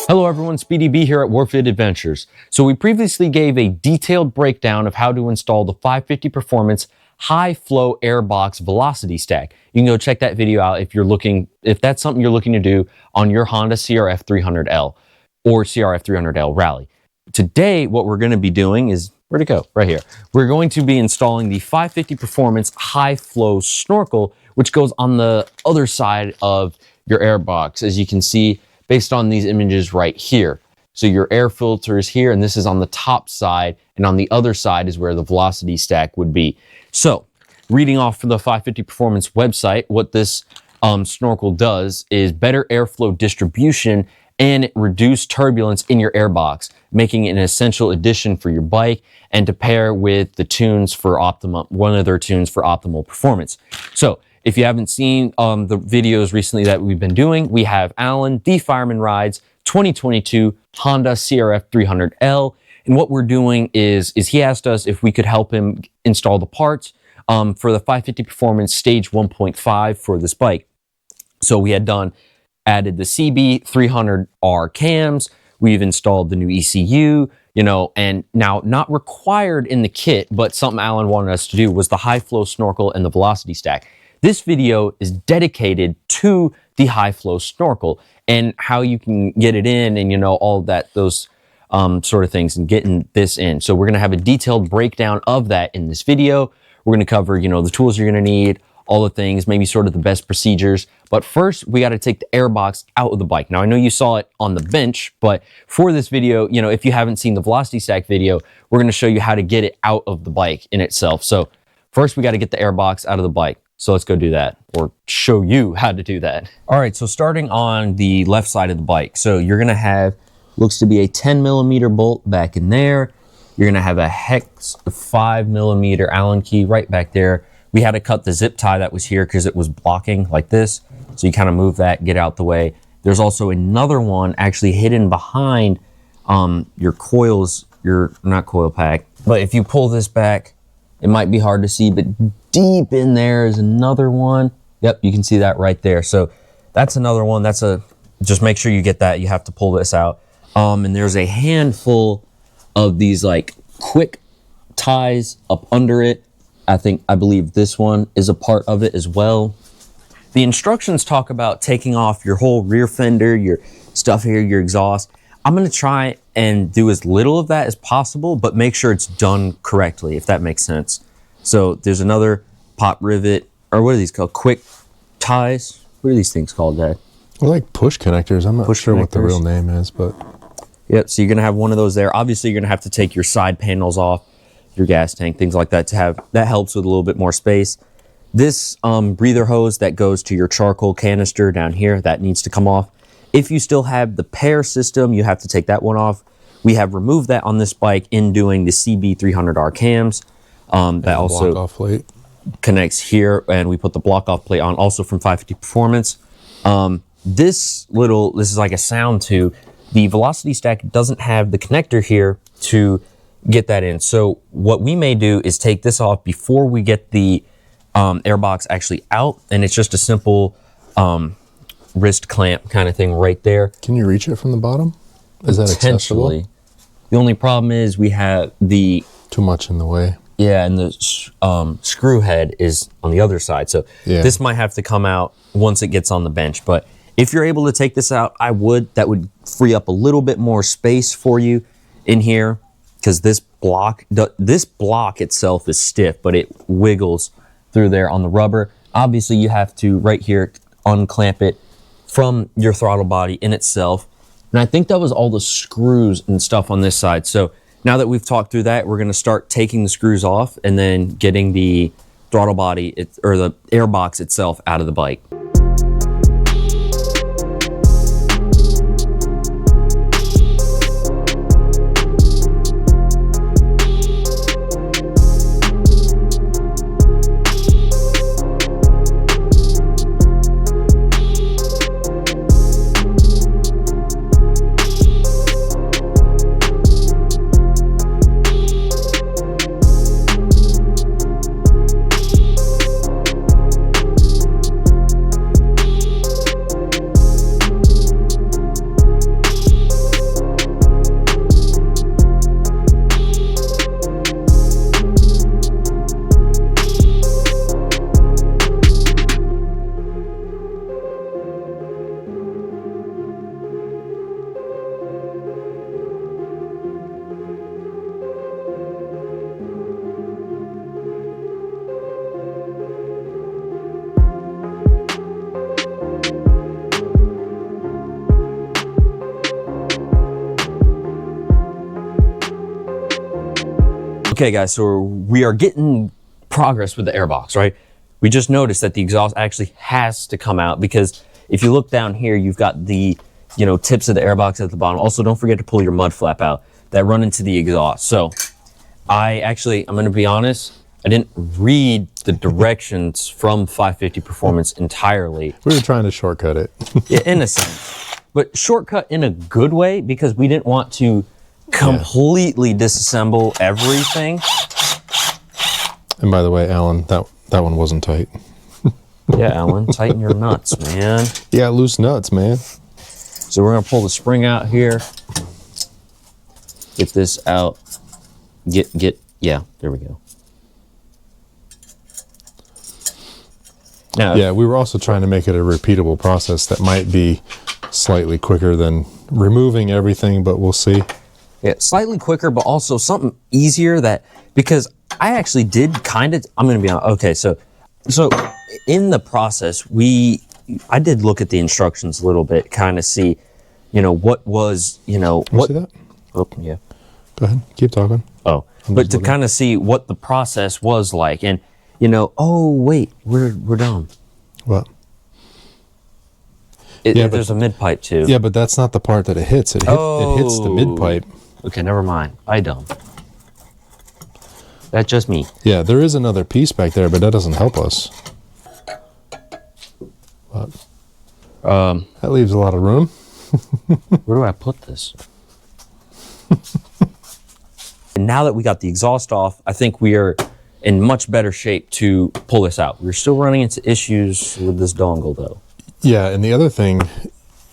Hello everyone, Speedy B here at Warfit Adventures. So we previously gave a detailed breakdown of how to install the 550Performance High Flow Airbox Velocity Stack. You can go check that video out if that's something you're looking to do on your Honda CRF300L or CRF300L Rally. Today, what we're going to be doing is, where'd it go? Right here. We're going to be installing the 550Performance High Flow Snorkel, which goes on the other side of your airbox, as you can see based on these images right here. So your air filter is here, and this is on the top side, and on the other side is where the velocity stack would be. So, reading off from the 550Performance website, what this snorkel does is better airflow distribution and reduce turbulence in your airbox, making it an essential addition for your bike and to pair with the tunes for one of their tunes for optimal performance. So, if you haven't seen the videos recently that we've been doing, we have Allen, the Fireman Rides 2022 Honda CRF300L. And what we're doing is he asked us if we could help him install the parts for the 550Performance Stage 1.5 for this bike. So we had added the CB300R cams. We've installed the new ECU, and now not required in the kit, but something Allen wanted us to do was the High Flow Snorkel and the Velocity Stack. This video is dedicated to the High Flow Snorkel and how you can get it in and, all that, those sort of things, and getting this in. So we're going to have a detailed breakdown of that in this video. We're going to cover, the tools you're going to need, all the things, maybe sort of the best procedures. But first, we got to take the airbox out of the bike. Now, I know you saw it on the bench, but for this video, if you haven't seen the Velocity Stack video, we're going to show you how to get it out of the bike in itself. So first, we got to get the airbox out of the bike. So let's go do that, or show you how to do that. All right, so starting on the left side of the bike. So you're gonna have, looks to be a 10mm bolt back in there. You're gonna have a hex 5mm Allen key right back there. We had to cut the zip tie that was here because it was blocking like this. So you kind of move that, get out the way. There's also another one actually hidden behind your coils, not coil pack, but if you pull this back, it might be hard to see, but deep in there is another one. Yep, you can see that right there. So that's another one. Just make sure you get that. You have to pull this out. And there's a handful of these like quick ties up under it. I believe this one is a part of it as well. The instructions talk about taking off your whole rear fender, your stuff here, your exhaust. I'm going to try and do as little of that as possible, but make sure it's done correctly, if that makes sense. So there's another pop rivet, or what are these called? Quick ties? What are these things called, Dad? They're like push connectors. I'm not sure what the real name is, but... Yep, so you're going to have one of those there. Obviously, you're going to have to take your side panels off, your gas tank, things like that that helps with a little bit more space. This breather hose that goes to your charcoal canister down here, that needs to come off. If you still have the pair system, you have to take that one off. We have removed that on this bike in doing the CB300R cams. That also block-off plate connects here, and we put the block-off plate on, also from 550Performance. This is like a sound tube. The Velocity Stack doesn't have the connector here to get that in. So what we may do is take this off before we get the airbox actually out, and it's just a simple wrist clamp kind of thing right there. Can you reach it from the bottom? Is that accessible? The only problem is we have too much in the way. Yeah, and the screw head is on the other side. So This might have to come out once it gets on the bench. But if you're able to take this out, that would free up a little bit more space for you in here, because this block itself is stiff, but it wiggles through there on the rubber. Obviously, you have to right here unclamp it from your throttle body in itself. And I think that was all the screws and stuff on this side. So now that we've talked through that, we're going to start taking the screws off and then getting the throttle body or the airbox itself out of the bike. Okay guys, so we are getting progress with the airbox, right? We just noticed that the exhaust actually has to come out, because if you look down here, you've got the, you know, tips of the airbox at the bottom. Also, don't forget to pull your mud flap out that run into the exhaust. So I'm going to be honest, I didn't read the directions from 550 Performance entirely. We were trying to shortcut it. Yeah, in a sense, but shortcut in a good way, because we didn't want to completely disassemble everything. And by the way, Alan, that one wasn't tight. Yeah, Alan, tighten your nuts, man. Yeah, loose nuts, man. So we're gonna pull the spring out here. Get this out. Yeah, there we go. Now, yeah, we were also trying to make it a repeatable process that might be slightly quicker than removing everything, but we'll see. Yeah, slightly quicker, but also something easier, that, because I actually did kind of, I'm going to be honest. Okay, so in the process, I did look at the instructions a little bit, kind of see, you know, what was, you know, what. See that? Oh, yeah. Go ahead, keep talking. Oh, but to kind of see what the process was like, and, you know, oh wait, we're dumb. What? There's a mid pipe too. Yeah, but that's not the part that it hits. It hits the mid pipe. Okay, never mind. I dumb. That's just me. Yeah, there is another piece back there, but that doesn't help us. But, that leaves a lot of room. Where do I put this? And now that we got the exhaust off, I think we are in much better shape to pull this out. We're still running into issues with this dongle though. Yeah, and the other thing,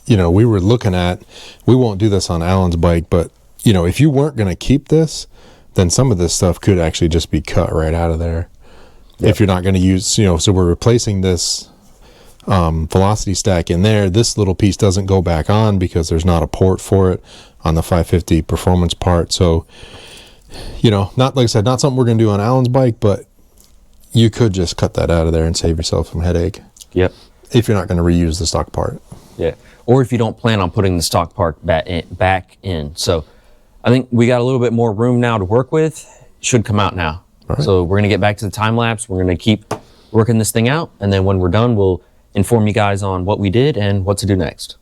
you know, we were looking at, we won't do this on Alan's bike, but, you know, if you weren't going to keep this, then some of this stuff could actually just be cut right out of there. Yep. If you're not going to use, you know, so we're replacing this velocity stack in there. This little piece doesn't go back on because there's not a port for it on the 550 Performance part. So, you know, not, like I said, not something we're going to do on Alan's bike, but you could just cut that out of there and save yourself some headache. Yep. If you're not going to reuse the stock part. Yeah. Or if you don't plan on putting the stock part back in. So I think we got a little bit more room now to work with. Should come out now. Right. So we're going to get back to the time lapse. We're going to keep working this thing out. And then when we're done, we'll inform you guys on what we did and what to do next.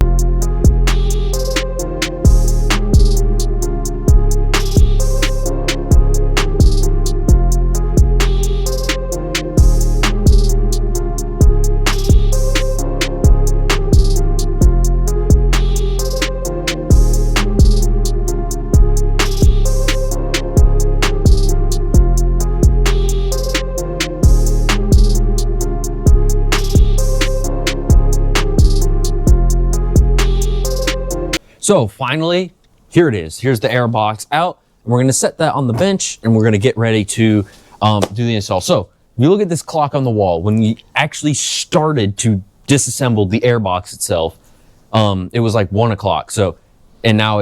So finally, here it is. Here's the air box out. We're going to set that on the bench and we're going to get ready to do the install. So if you look at this clock on the wall, when we actually started to disassemble the air box itself, it was like 1 o'clock. So, and now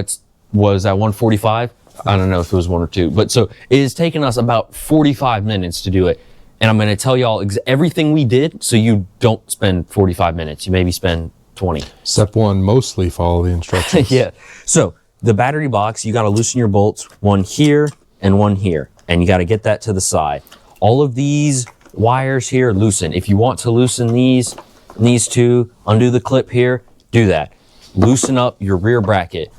was at 1:45. I don't know if it was 1 or 2, but so it has taken us about 45 minutes to do it. And I'm going to tell y'all everything we did, so you don't spend 45 minutes. You maybe spend 20. Step 1, mostly follow the instructions. Yeah. So the battery box, you got to loosen your bolts, one here and one here, and you got to get that to the side. All of these wires here loosen. If you want to loosen these two, undo the clip here, do that. Loosen up your rear bracket.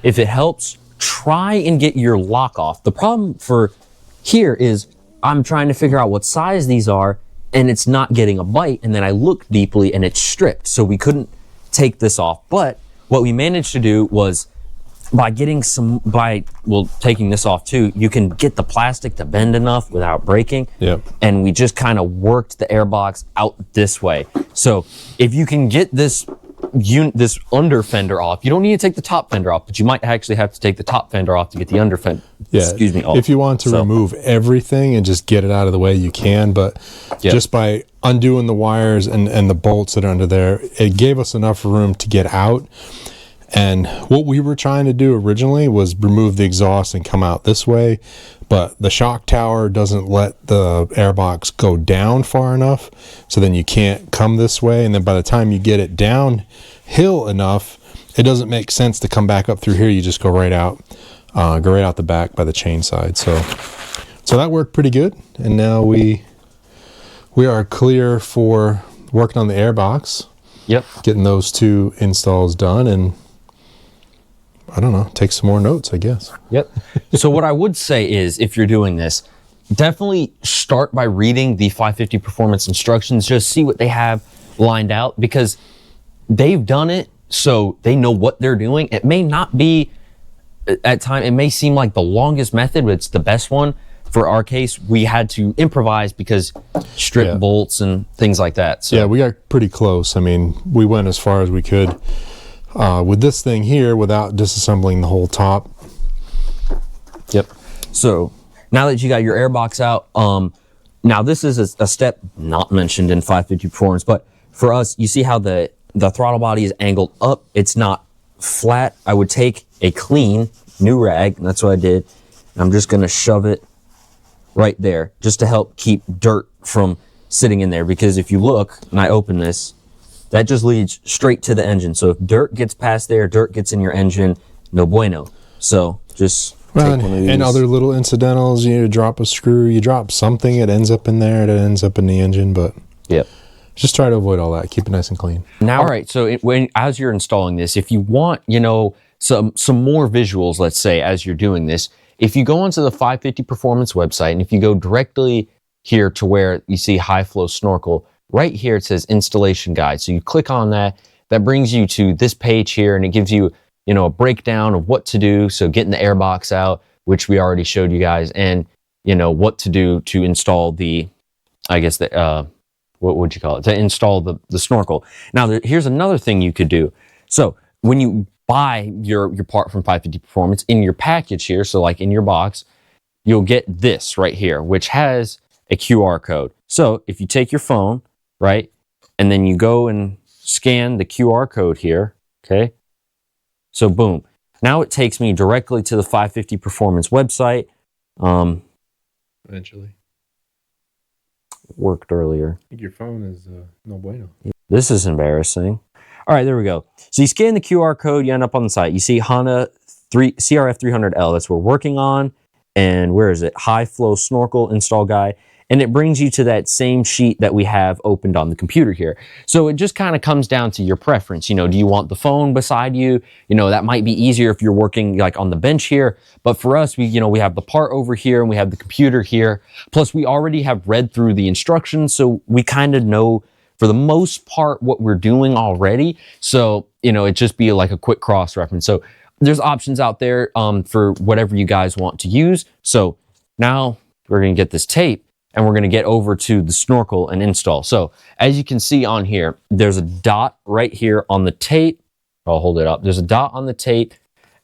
If it helps, try and get your lock off. The problem for here is I'm trying to figure out what size these are, and it's not getting a bite, and then I look deeply and it's stripped, so we couldn't take this off. But what we managed to do was taking this off too, you can get the plastic to bend enough without breaking. Yep. And we just kind of worked the airbox out this way. So if you can get this under fender off, you don't need to take the top fender off, but you might actually have to take the top fender off to get the under fender, off. If you want to remove everything and just get it out of the way, you can, but just by undoing the wires and the bolts that are under there, it gave us enough room to get out. And what we were trying to do originally was remove the exhaust and come out this way, but the shock tower doesn't let the airbox go down far enough, so then you can't come this way, and then by the time you get it downhill enough, it doesn't make sense to come back up through here. You just go right out the back by the chain side. So So that worked pretty good. And now we are clear for working on the airbox. Yep. Getting those 2 installs done, and I don't know, take some more notes, I guess. Yep. So what I would say is, if you're doing this, definitely start by reading the 550 Performance instructions. Just see what they have lined out, because they've done it, so they know what they're doing. It may not be, at times, it may seem like the longest method, but it's the best one. For our case, we had to improvise because strip bolts and things like that. So. Yeah, we got pretty close. I mean, we went as far as we could with this thing here without disassembling the whole top. Yep. So now that you got your airbox out, now this is a step not mentioned in 550 Performance, but for us, you see how the throttle body is angled up. It's not flat. I would take a clean new rag, and that's what I did. I'm just going to shove it right there just to help keep dirt from sitting in there, because if you look and I open this, that just leads straight to the engine. So if dirt gets past there, dirt gets in your engine, no bueno. So just take one of these. And other little incidentals, you drop a screw, you drop something, it ends up in there, it ends up in the engine, but yep. Just try to avoid all that. Keep it nice and clean. Now, all right. So as you're installing this, if you want, some more visuals, let's say, as you're doing this, if you go onto the 550 Performance website, and if you go directly here to where you see High Flow Snorkel, right here it says Installation Guide. So you click on that, that brings you to this page here, and it gives you, a breakdown of what to do. So getting the airbox out, which we already showed you guys, and, what to do to install the, I guess, what would you call it? To install the snorkel. Now, here's another thing you could do. So when you buy your part from 550 Performance, in your package here, so like in your box, you'll get this right here, which has a QR code. So if you take your phone, right, and then you go and scan the QR code here, okay, so boom. Now it takes me directly to the 550 Performance website. Eventually. It worked earlier. I think your phone is no bueno. This is embarrassing. All right, there we go. So you scan the QR code, you end up on the site. You see Honda CRF300L, that's what we're working on. And where is it? High Flow Snorkel Install Guide. And it brings you to that same sheet that we have opened on the computer here. So it just kind of comes down to your preference. Do you want the phone beside you? That might be easier if you're working like on the bench here. But for us, we have the part over here and we have the computer here. Plus we already have read through the instructions. So we kind of know for the most part what we're doing already. So, it'd just be like a quick cross reference. So there's options out there for whatever you guys want to use. So now we're going to get this tape and we're going to get over to the snorkel and install. So as you can see on here, there's a dot right here on the tape. I'll hold it up. There's a dot on the tape,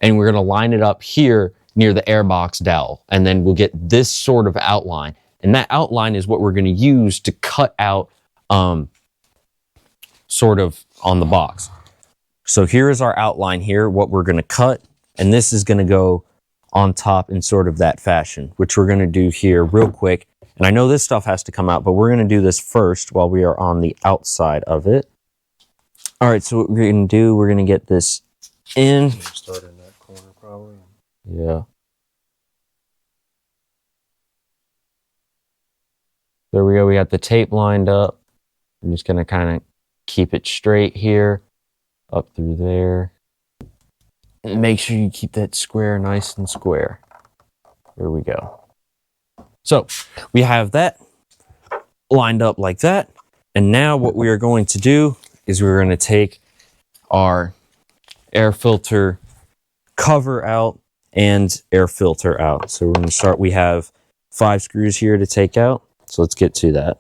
and we're going to line it up here near the airbox dowel. And then we'll get this sort of outline. And that outline is what we're going to use to cut out sort of on the box. So here is our outline here, what we're going to cut, and this is going to go on top in sort of that fashion, which we're going to do here real quick. And I know this stuff has to come out, but we're going to do this first while we are on the outside of it. All right, so what we're going to do, we're going to get this in. Start in that corner probably. Yeah. There we go. We got the tape lined up. I'm just going to kind of keep it straight here, up through there. And make sure you keep that square nice and square. There we go. So we have that lined up like that. And now what we are going to do is we're going to take our air filter cover out and air filter out. So we're going to start, we have 5 screws here to take out. So let's get to that.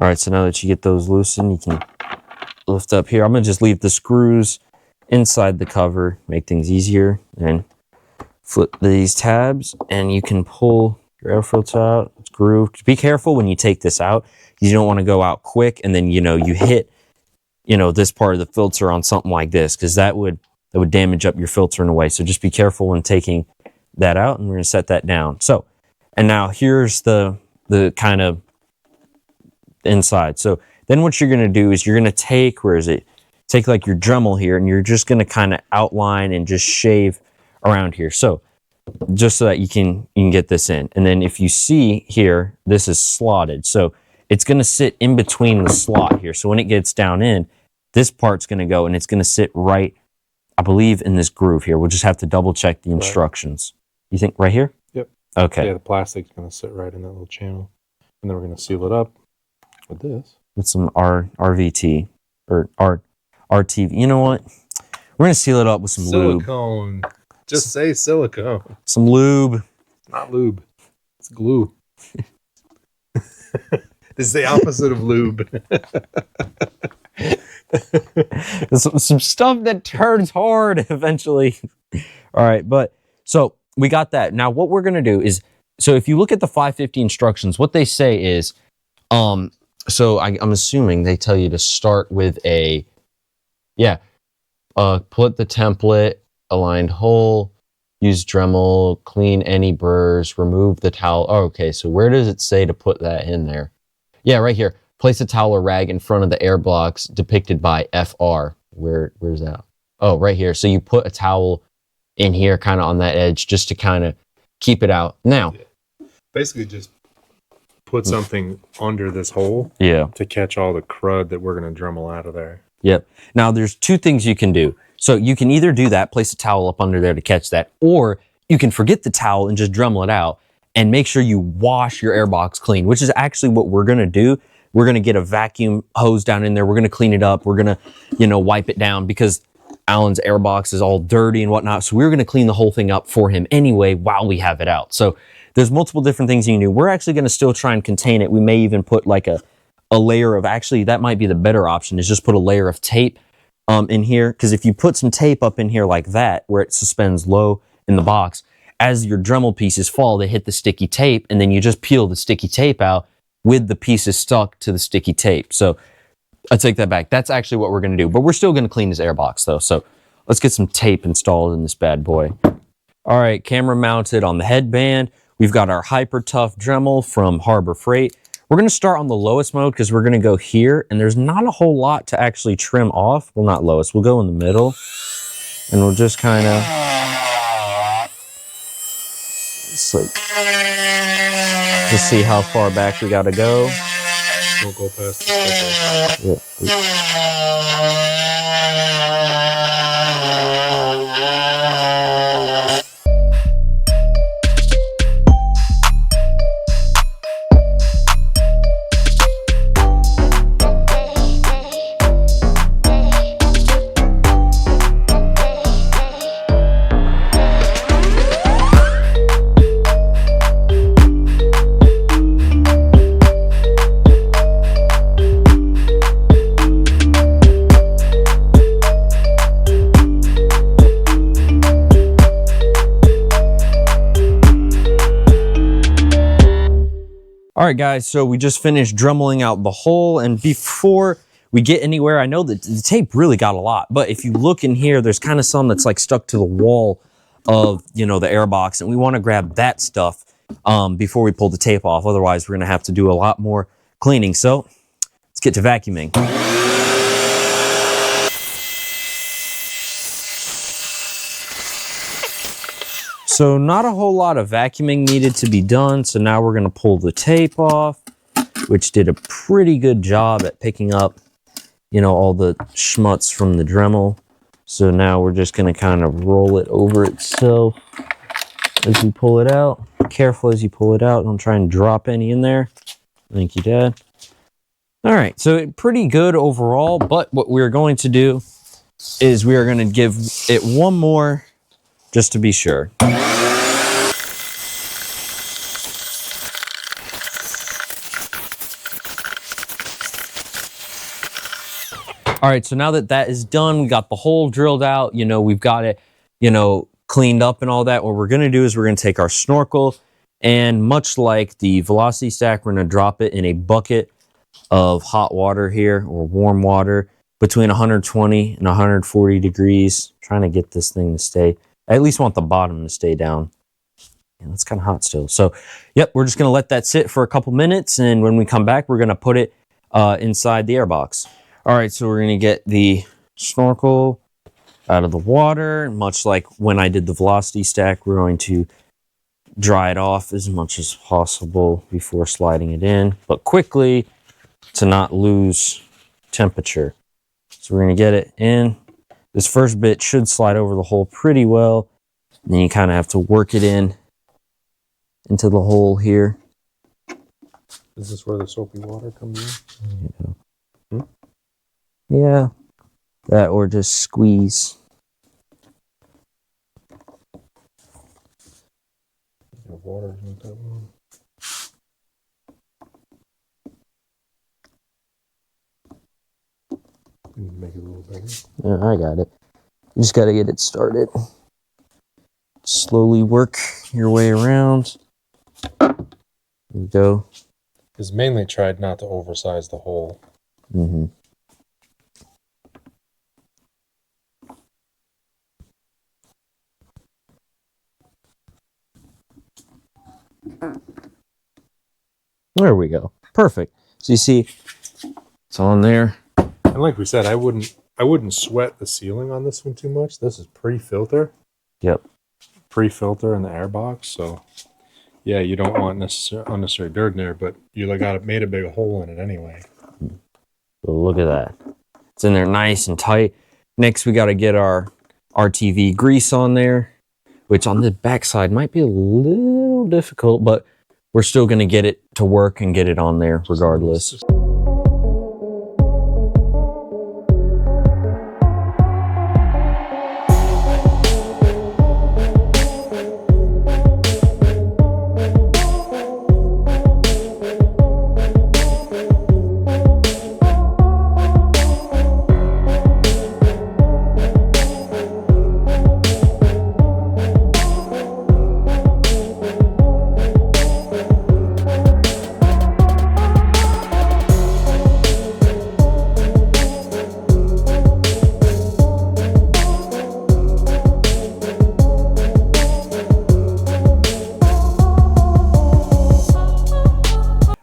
All right, so now that you get those loosened, you can lift up here. I'm going to just leave the screws inside the cover, make things easier, and flip these tabs, and you can pull your air filter out. It's grooved. Be careful when you take this out. You don't want to go out quick, and then, you hit, this part of the filter on something like this, because that would damage up your filter in a way. So just be careful when taking that out, and we're going to set that down. So, and now here's the kind of inside. So then what you're going to do is you're going to take, take like your Dremel here, and you're just going to kind of outline and just shave around here. So just so that you can get this in. And then if you see here, this is slotted. So it's going to sit in between the slot here. So when it gets down in, this part's going to go and it's going to sit right, I believe, in this groove here. We'll just have to double check the instructions. You think right here? Yep. Okay. Yeah, the plastic's going to sit right in that little channel. And then we're going to seal it up with this. With some RVT or RTV. You know what? We're going to seal it up with some silicone. lube. Just say silicone. Some lube. It's not lube. It's glue. This is the opposite of lube. some stuff that turns hard eventually. All right, but so we got that. Now what we're going to do is, so if you look at the 550 instructions, what they say is, so I'm assuming they tell you to start with a, put the template, aligned hole, use Dremel, clean any burrs, remove the towel. Oh, okay, so where does it say to put that in there? Yeah, right here. Place a towel or rag in front of the air blocks depicted by FR. Where's that? Oh, right here. So you put a towel in here kind of on that edge just to kind of keep it out. Now, basically just put something under this hole to catch all the crud that we're going to Dremel out of there. Yep. Now, there's two things you can do. So you can either do that, place a towel up under there to catch that, or you can forget the towel and just Dremel it out and make sure you wash your airbox clean, which is actually what we're going to do. We're going to get a vacuum hose down in there. We're going to clean it up. We're going to, wipe it down because Allen's airbox is all dirty and whatnot. So we're going to clean the whole thing up for him anyway while we have it out. So there's multiple different things you can do. We're actually going to still try and contain it. We may even put like a layer of, actually that might be the better option, is just put a layer of tape in here. Because if you put some tape up in here like that, where it suspends low in the box, as your Dremel pieces fall, they hit the sticky tape, and then you just peel the sticky tape out with the pieces stuck to the sticky tape. So I take that back. That's actually what we're going to do. But we're still going to clean his airbox though. So let's get some tape installed in this bad boy. All right, camera mounted on the headband. We've got our Hyper Tough Dremel from Harbor Freight. We're going to start on the lowest mode because we're going to go here, and there's not a whole lot to actually trim off. Well, not lowest. We'll go in the middle, and we'll just kind of, just see how far back we got to go. Don't go past the sticker. All right, guys, so we just finished dremeling out the hole, and before we get anywhere, I know that the tape really got a lot, but if you look in here, there's kind of some that's like stuck to the wall of, the airbox, and we want to grab that stuff before we pull the tape off. Otherwise, we're going to have to do a lot more cleaning. So let's get to vacuuming. So not a whole lot of vacuuming needed to be done. So now we're going to pull the tape off, which did a pretty good job at picking up, all the schmutz from the Dremel. So now we're just going to kind of roll it over itself as we pull it out. Careful as you pull it out. Don't try and drop any in there. Thank you, Dad. All right, so pretty good overall. But what we're going to do is we are going to give it one more just to be sure. All right, so now that that is done, we got the hole drilled out, we've got it, cleaned up and all that. What we're gonna do is we're gonna take our snorkel, and much like the velocity stack, we're gonna drop it in a bucket of hot water here, or warm water, between 120 and 140 degrees. I'm trying to get this thing to stay, I at least want the bottom to stay down. Yeah, that's kind of hot still. So, yep, we're just gonna let that sit for a couple minutes, and when we come back, we're gonna put it inside the airbox. All right, so we're gonna get the snorkel out of the water. Much like when I did the velocity stack, we're going to dry it off as much as possible before sliding it in, but quickly to not lose temperature. So we're going to get it in. This first bit should slide over the hole pretty well. Then you kind of have to work it in into the hole here. Is this where the soapy water comes in? Yeah, that or just squeeze. The water's not that long. Make it a little bigger. Yeah, I got it. You just got to get it started. Slowly work your way around. There you go. Because mainly tried not to oversize the hole. Mm-hmm. There we go. Perfect. So you see, it's on there. And like we said, I wouldn't sweat the sealing on this one too much. This is pre-filter. Yep. Pre-filter in the air box, so yeah, you don't want unnecessary dirt in there, but you made a big hole in it anyway. So look at that. It's in there nice and tight. Next, we got to get our RTV grease on there, which on the backside might be a little difficult, but we're still going to get it to work and get it on there regardless.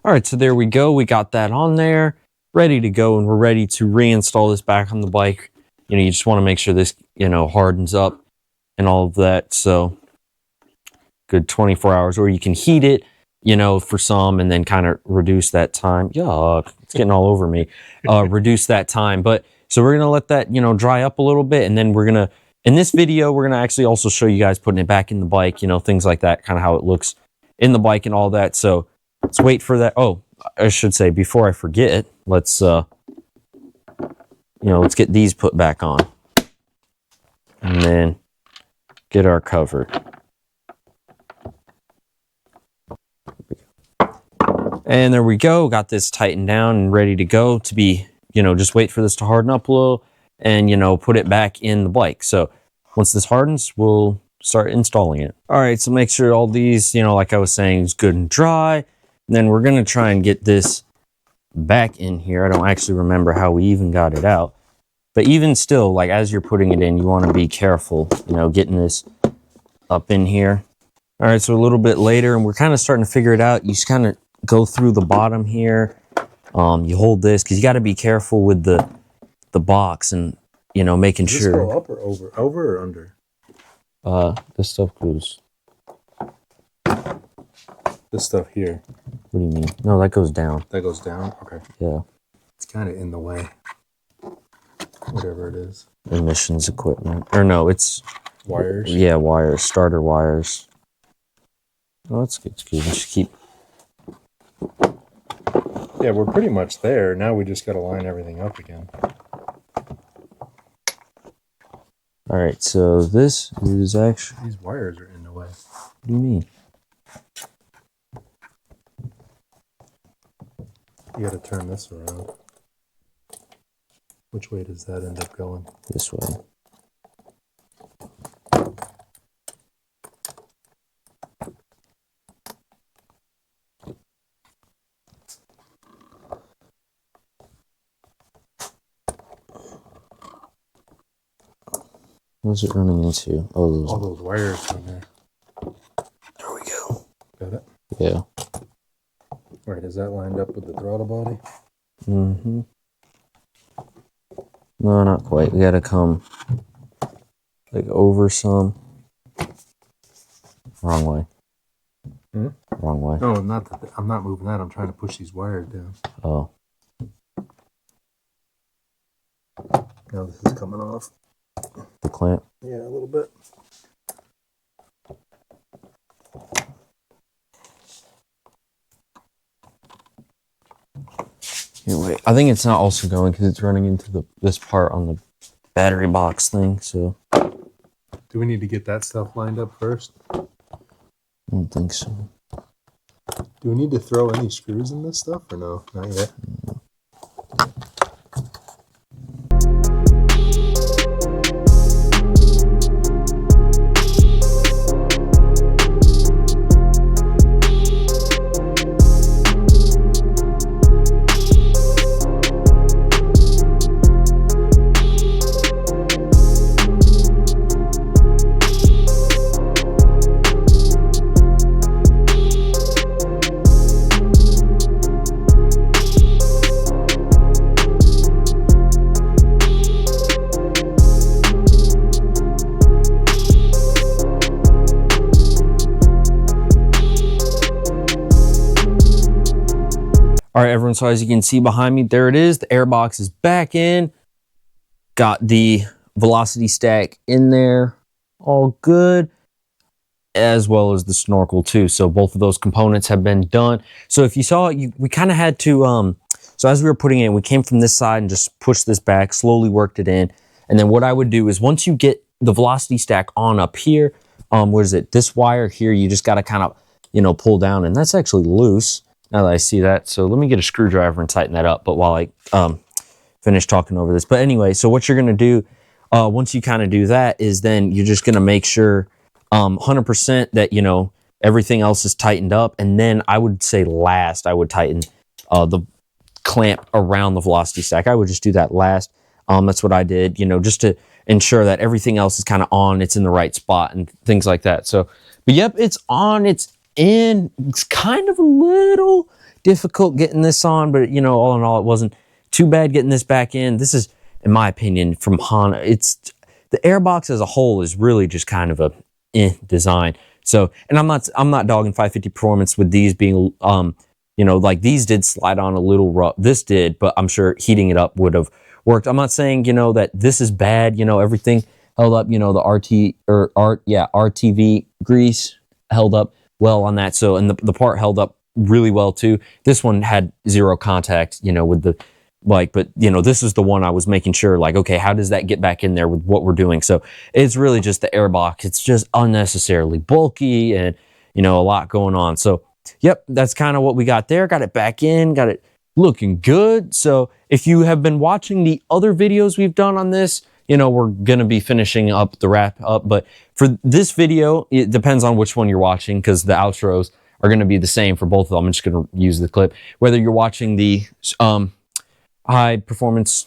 All right, so there we go. We got that on there, ready to go, and we're ready to reinstall this back on the bike. You know, you just want to make sure this, hardens up and all of that. So good 24 hours, or you can heat it, for some, and then kind of reduce that time. Yuck, it's getting all over me. Reduce that time. But so we're going to let that, dry up a little bit. And then in this video, we're going to actually also show you guys putting it back in the bike, things like that, kind of how it looks in the bike and all that. So let's wait for that. Oh, I should say, before I forget, let's get these put back on. And then get our cover. And there we go. Got this tightened down and ready to go to be, just wait for this to harden up a little and, put it back in the bike. So once this hardens, we'll start installing it. All right, so make sure all these, like I was saying, is good and dry. And then we're going to try and get this back in here. I don't actually remember how we even got it out. But even still, like as you're putting it in, you want to be careful, getting this up in here. All right, so a little bit later, and we're kind of starting to figure it out. You just kind of go through the bottom here. You hold this, because you got to be careful with the box and, making Does sure. Does this go up or over or under? This stuff goes. This stuff here. What do you mean? No, that goes down. That goes down? Okay. Yeah. It's kind of in the way. Whatever it is. Emissions equipment. Or no, it's... Wires? Yeah, wires. Starter wires. Oh, that's good. It's good. Just keep... Yeah, we're pretty much there. Now we just got to line everything up again. All right, so this is actually... These wires are in the way. What do you mean? You got to turn this around. Which way does that end up going? This way. What's it running into? Oh, all those wires on there. There we go. Got it? Yeah. Right, is that lined up with the throttle body? Mm-hmm. No, not quite. We gotta come like over some. Wrong way. Wrong way. No, not that. I'm not moving that. I'm trying to push these wires down. Oh. Now this is coming off. The clamp? Yeah, a little bit. Anyway, I think it's not also going because it's running into this part on the battery box thing, so. Do we need to get that stuff lined up first? I don't think so. Do we need to throw any screws in this stuff or no? Not yet. All right, everyone, so as you can see behind me, there it is. The airbox is back in. Got the velocity stack in there, all good, as well as the snorkel too. So both of those components have been done. So if you saw, we kind of had to, so as we were putting it in, we came from this side and just pushed this back, slowly worked it in. And then what I would do is once you get the velocity stack on up here, what is it? This wire here, you just got to kind of, you know, pull down, and that's actually loose. Now that I see that, so let me get a screwdriver and tighten that up. But while I finish talking over this, but anyway, so what you're gonna do once you kind of do that is then you're just gonna make sure 100% that you know everything else is tightened up, and then I would say last I would tighten the clamp around the velocity stack. I would just do that last. That's what I did, you know, just to ensure that everything else is kind of on, it's in the right spot and things like that. So, but yep, it's on, it's in. It's kind of a little difficult getting this on, but you know, all in all, it wasn't too bad getting this back in. This is, in my opinion, from Honda, it's the airbox as a whole is really just kind of a design. So, and I'm not dogging 550 Performance with these being you know, like these did slide on a little rough. This did, but I'm sure heating it up would have worked. I'm not saying, you know, that this is bad, you know, everything held up, you know, the RTV grease held up well on that. So, and the part held up really well too. This one had zero contact, you know, with the, like, but you know, this is the one I was making sure, like, okay, how does that get back in there with what we're doing? So it's really just the airbox. It's just unnecessarily bulky and, you know, a lot going on. So, yep, that's kind of what we got there. Got it back in, got it looking good. So if you have been watching the other videos we've done on this, you know, we're going to be finishing up the wrap up. But for this video, it depends on which one you're watching because the outros are going to be the same for both of them. I'm just going to use the clip. Whether you're watching the high performance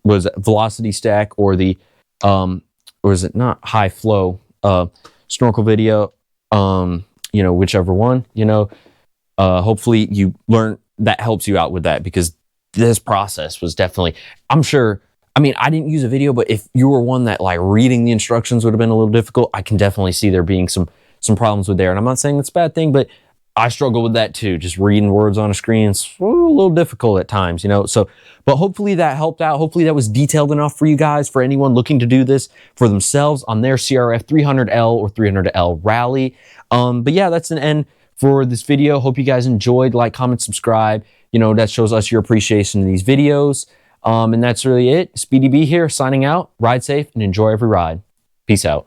was velocity stack or the or is it not high flow snorkel video, you know, whichever one, you know, hopefully you learn that helps you out with that because this process was definitely, I'm sure, I mean, I didn't use a video, but if you were one that like reading the instructions would have been a little difficult, I can definitely see there being some problems with there. And I'm not saying it's a bad thing, but I struggle with that too. Just reading words on a screen is a little difficult at times, you know? So, but hopefully that helped out. Hopefully that was detailed enough for you guys, for anyone looking to do this for themselves on their CRF300L or 300L Rally. But yeah, that's an end for this video. Hope you guys enjoyed. Like, comment, subscribe. You know, that shows us your appreciation of these videos. And that's really it. Speedy B here signing out. Ride safe and enjoy every ride. Peace out.